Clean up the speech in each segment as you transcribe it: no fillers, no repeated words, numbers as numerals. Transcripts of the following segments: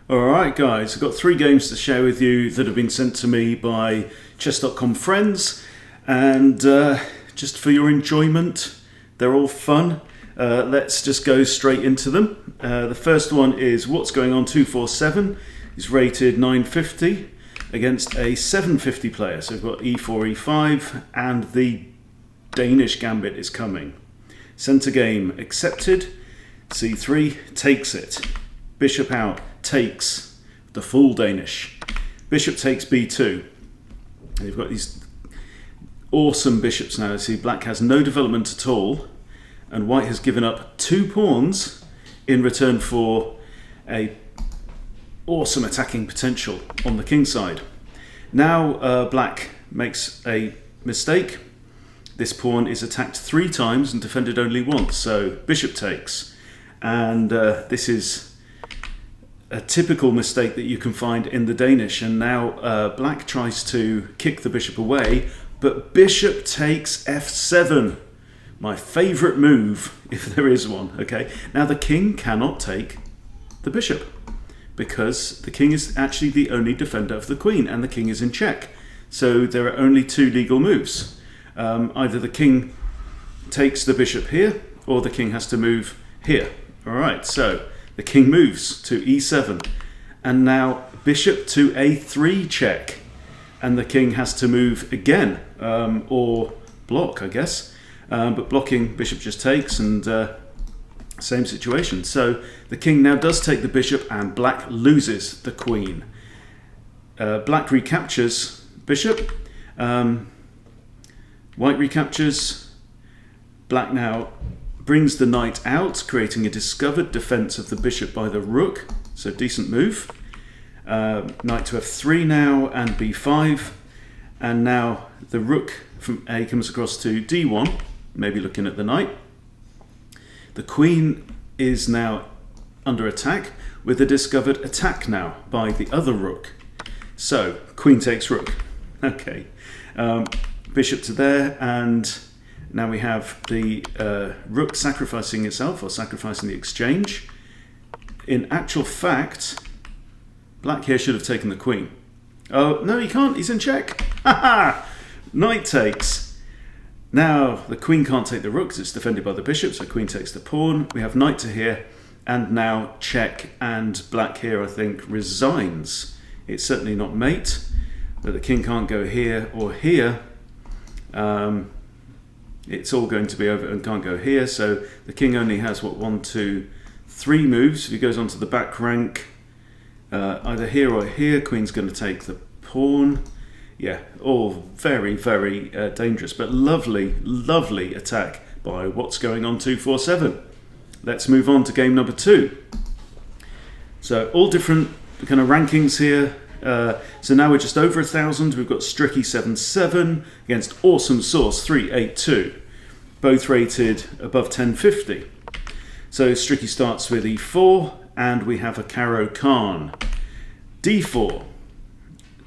Alright guys, I've got 3 games to share with you that have been sent to me by chess.com friends, and just for your enjoyment, they're all fun. Let's just go straight into them. The first one is What's Going On 247. He's rated 950 against a 750 player. So we've got e4, e5, and the Danish gambit is coming. Centre game accepted. c3 takes it. Bishop out takes the full Danish. Bishop takes b2. And you've got these awesome bishops now. See, black has no development at all, and white has given up 2 pawns in return for a awesome attacking potential on the king side. Now black makes a mistake. This pawn is attacked 3 times and defended only once, so bishop takes. And this is a typical mistake that you can find in the Danish, and now black tries to kick the bishop away, but bishop takes f7. My favourite move, if there is one. Okay, now the king cannot take the bishop because the king is actually the only defender of the queen, and the king is in check. So there are only 2 legal moves. Either the king takes the bishop here, or the king has to move here. All right, so the king moves to e7, and now bishop to a3 check, and the king has to move again, or block, I guess. But blocking, bishop just takes, and same situation. So the king now does take the bishop, and black loses the queen. Black recaptures bishop, white recaptures. Black now brings the knight out, creating a discovered defense of the bishop by the rook. So decent move. Knight to f3 now, and b5. And now the rook from A comes across to d1, maybe looking at the knight. The queen is now under attack with a discovered attack now by the other rook. So queen takes rook. Okay, bishop to there, and now we have the rook sacrificing itself, or sacrificing the exchange. In actual fact, black here should have taken the queen. Oh, no, he can't. He's in check. Ha! Knight takes. Now, the queen can't take the rook because it's defended by the bishop, so queen takes the pawn. We have knight to here, and now check, and black here, I think, resigns. It's certainly not mate, but the king can't go here or here. It's all going to be over and can't go here, so the king only has, what, 1, 2, 3 moves. If he goes onto the back rank, either here or here, queen's going to take the pawn. Yeah, all very, very dangerous, but lovely, lovely attack by What's Going On 247. Let's move on to game number 2. So all different kind of rankings here. So now we're just over 1,000. We've got Stricky 77 against Awesome Sauce 382, both rated above 1050. So Stricky starts with e4, and we have a Caro Khan. d4,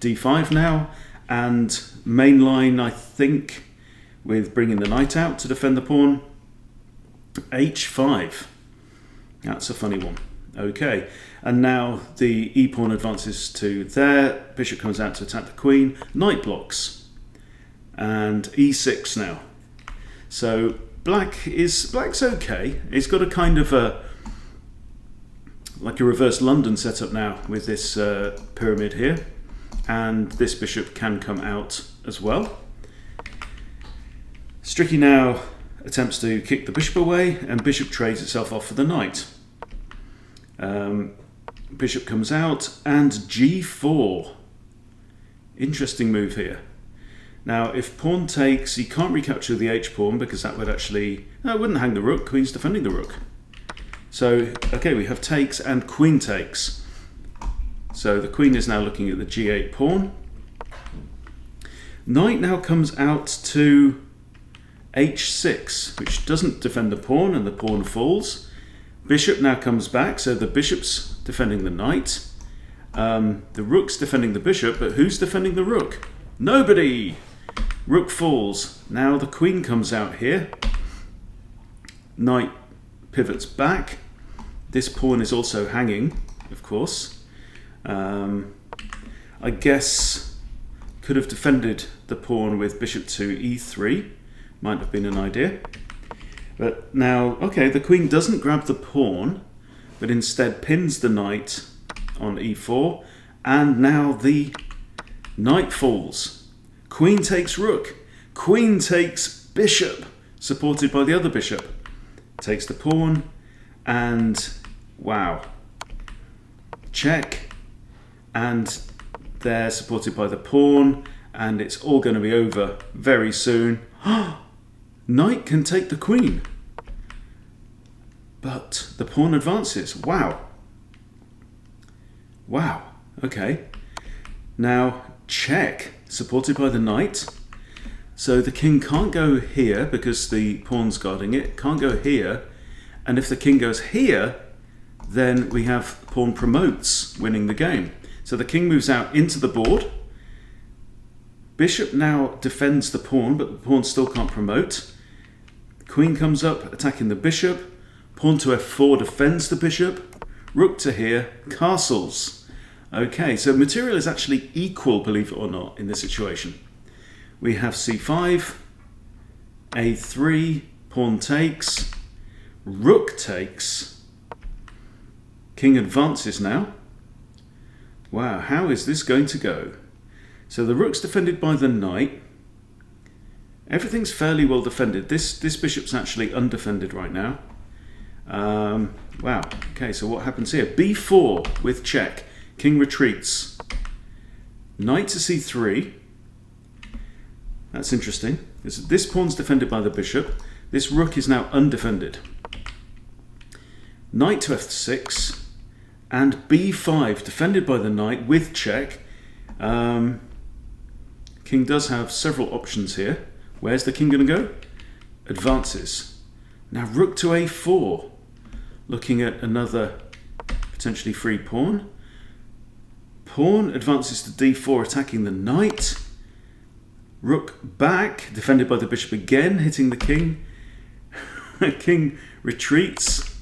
d5 now, and mainline, I think, with bringing the knight out to defend the pawn. h5. That's a funny one. Okay, and now the e-pawn advances to there. Bishop comes out to attack the queen. Knight blocks. And e6 now. So black's okay. It's got a kind of like a reverse London setup now with this pyramid here. And this bishop can come out as well. Stricky now attempts to kick the bishop away, and bishop trades itself off for the knight. Bishop comes out, and g4. Interesting move here. Now, if pawn takes, he can't recapture the h-pawn because that would actually... No, it wouldn't hang the rook. Queen's defending the rook. So, okay, we have takes and queen takes. So the queen is now looking at the g8 pawn. Knight now comes out to h6, which doesn't defend the pawn, and the pawn falls. Bishop now comes back, so the bishop's defending the knight. The rook's defending the bishop, but who's defending the rook? Nobody! Rook falls. Now the queen comes out here. Knight pivots back. This pawn is also hanging, of course. I guess could have defended the pawn with bishop to e3. Might have been an idea. But now, okay, the queen doesn't grab the pawn, but instead pins the knight on e4. And now the knight falls. Queen takes rook. Queen takes bishop, supported by the other bishop. Takes the pawn, and wow. Check, and they're supported by the pawn, and it's all going to be over very soon. Knight can take the queen, but the pawn advances. Wow. Wow. Okay. Now check, supported by the knight. So the king can't go here because the pawn's guarding it. Can't go here, and if the king goes here, then we have pawn promotes, winning the game. So the king moves out into the board. Bishop now defends the pawn, but the pawn still can't promote. Queen comes up, attacking the bishop. Pawn to f4 defends the bishop. Rook to here, castles. Okay, so material is actually equal, believe it or not, in this situation. We have c5, a3, pawn takes, rook takes. King advances now. Wow, how is this going to go? So the rook's defended by the knight. Everything's fairly well defended. This bishop's actually undefended right now. Wow, okay, so what happens here? b4 with check. King retreats. Knight to c3. That's interesting. This pawn's defended by the bishop. This rook is now undefended. Knight to f6. And b5, defended by the knight with check. King does have several options here. Where's the king going to go? Advances. Now rook to a4. Looking at another potentially free pawn. Pawn advances to d4, attacking the knight. Rook back, defended by the bishop again, hitting the king. King retreats.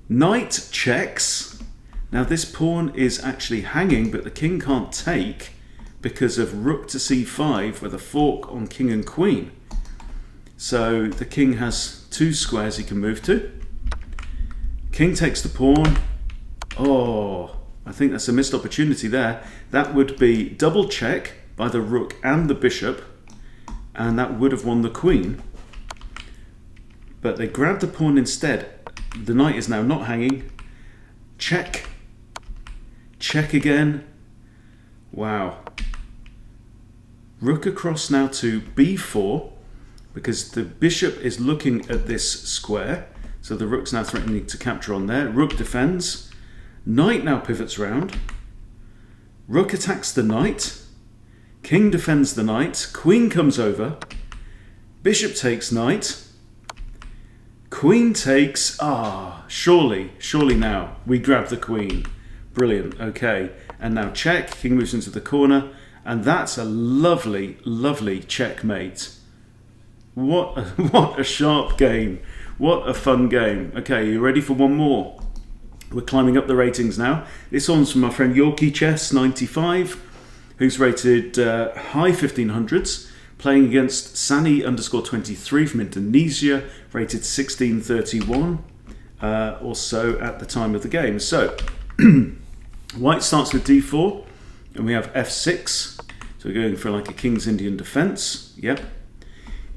Knight checks. Now this pawn is actually hanging, but the king can't take because of rook to c5 with a fork on king and queen. So the king has two squares he can move to. King takes the pawn. Oh, I think that's a missed opportunity there. That would be double check by the rook and the bishop, and that would have won the queen. But they grabbed the pawn instead. The knight is now not hanging. Check. Check again. Wow. Rook across now to b4 because the bishop is looking at this square. So the rook's now threatening to capture on there. Rook defends. Knight now pivots round. Rook attacks the knight. King defends the knight. Queen comes over. Bishop takes knight. Queen takes. Surely now we grab the queen. Brilliant. Okay. And now check. King moves into the corner. And that's a lovely, lovely checkmate. What a sharp game. What a fun game. Okay, you ready for one more? We're climbing up the ratings now. This one's from my friend Yorkie Chess 95, who's rated high 1500s, playing against Sani_23 from Indonesia, rated 1631 or so at the time of the game. So, white starts with d4, and we have f6. So we're going for like a King's Indian defense. Yep.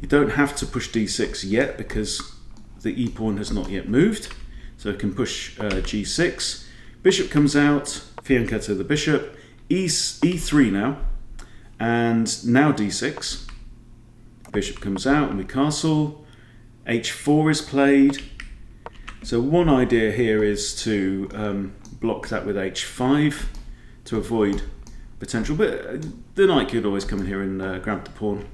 You don't have to push d6 yet because the e-pawn has not yet moved. So it can push g6. Bishop comes out, fianchetto the bishop, e3 now, and now d6. Bishop comes out and we castle. h4 is played. So one idea here is to block that with h5 to avoid potential, but the knight could always come in here and grab the pawn.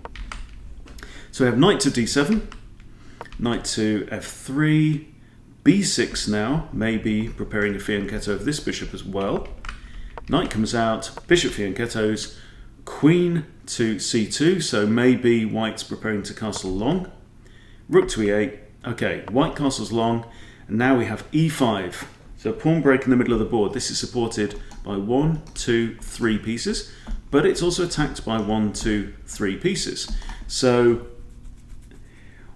So we have knight to d7, knight to f3, b6 now, maybe preparing a fianchetto of this bishop as well. Knight comes out, bishop fianchettos, queen to c2, so maybe white's preparing to castle long. Rook to e8, okay, white castles long, and now we have e5. So pawn break in the middle of the board. This is supported by 1, 2, 3 pieces, but it's also attacked by 1, 2, 3 pieces. So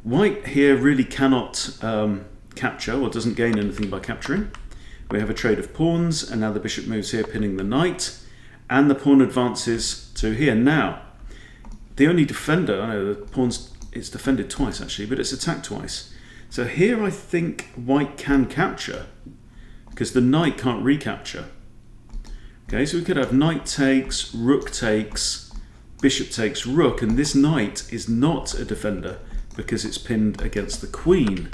white here really cannot capture, or doesn't gain anything by capturing. We have a trade of pawns, and now the bishop moves here, pinning the knight, and the pawn advances to here. Now, the only defender, I know the pawn's, it's defended twice actually, but it's attacked twice. So here I think white can capture, because the knight can't recapture. Okay, so we could have knight takes, rook takes, bishop takes, rook, and this knight is not a defender because it's pinned against the queen.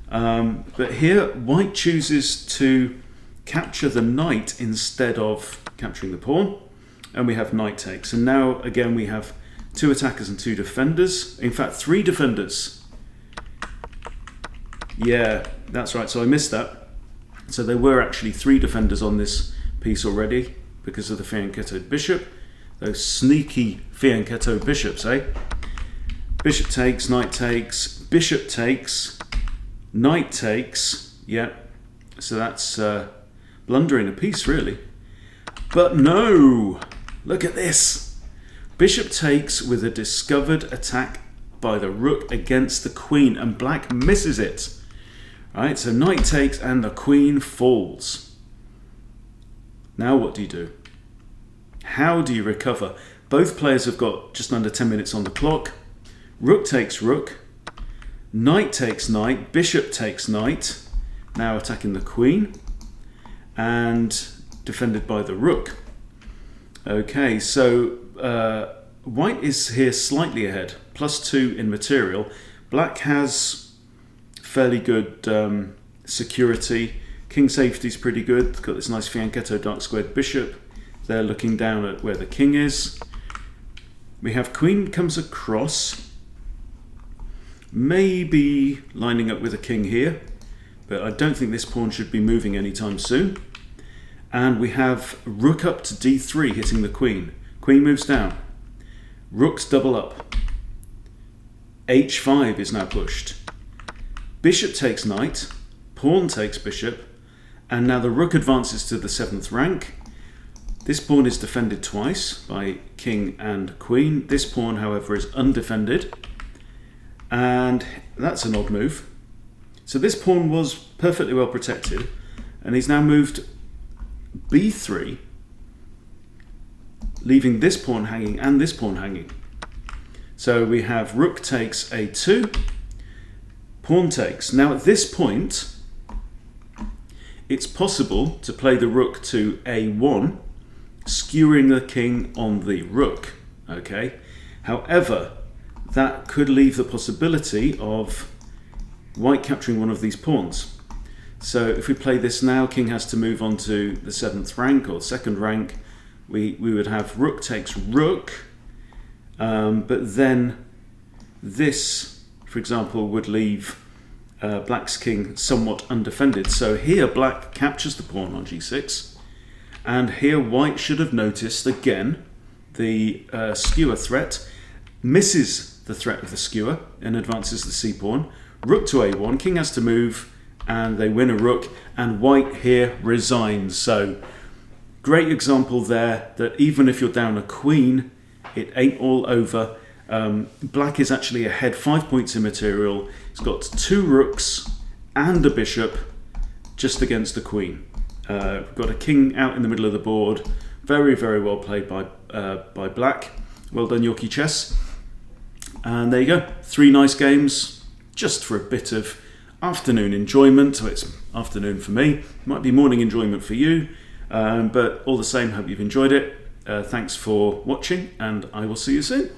But here white chooses to capture the knight instead of capturing the pawn, and we have knight takes. And now again we have 2 attackers and 2 defenders. In fact, 3 defenders. Yeah, that's right, so I missed that. So there were actually 3 defenders on this piece already because of the fianchetto bishop. Those sneaky fianchetto bishops, eh? Bishop takes, knight takes, bishop takes, knight takes. Yeah, so that's blundering a piece really. But no! Look at this! Bishop takes with a discovered attack by the rook against the queen, and black misses it. Right, so knight takes and the queen falls. Now what do you do? How do you recover? Both players have got just under 10 minutes on the clock. Rook takes rook, knight takes knight, bishop takes knight, now attacking the queen, and defended by the rook. Okay, so white is here slightly ahead, +2 in material. Black has fairly good security. King safety is pretty good. Got this nice fianchetto dark squared bishop. They're looking down at where the king is. We have queen comes across, maybe lining up with a king here, but I don't think this pawn should be moving anytime soon. And we have rook up to d3 hitting the queen. Queen moves down. Rooks double up. h5 is now pushed. Bishop takes knight, pawn takes bishop, and now the rook advances to the 7th rank. This pawn is defended twice by king and queen. This pawn, however, is undefended, and that's an odd move. So this pawn was perfectly well protected, and he's now moved b3, leaving this pawn hanging and this pawn hanging. So we have rook takes a2, pawn takes. Now at this point, it's possible to play the rook to a1, skewering the king on the rook. Okay. However, that could leave the possibility of white capturing one of these pawns. So if we play this now, king has to move on to the 7th rank or 2nd rank. We would have rook takes rook, but then this, for example, would leave black's king somewhat undefended. So here black captures the pawn on g6, and here white should have noticed again the skewer threat, misses the threat of the skewer and advances the c pawn. Rook to a1, king has to move, and they win a rook, and white here resigns. So great example there that even if you're down a queen, it ain't all over. Black is actually ahead 5 points in material. It's got 2 rooks and a bishop just against the queen. We've got a king out in the middle of the board. Very, very well played by black. Well done, Yorkie Chess. And there you go. 3 nice games just for a bit of afternoon enjoyment. So it's afternoon for me. Might be morning enjoyment for you. But all the same, hope you've enjoyed it. Thanks for watching, and I will see you soon.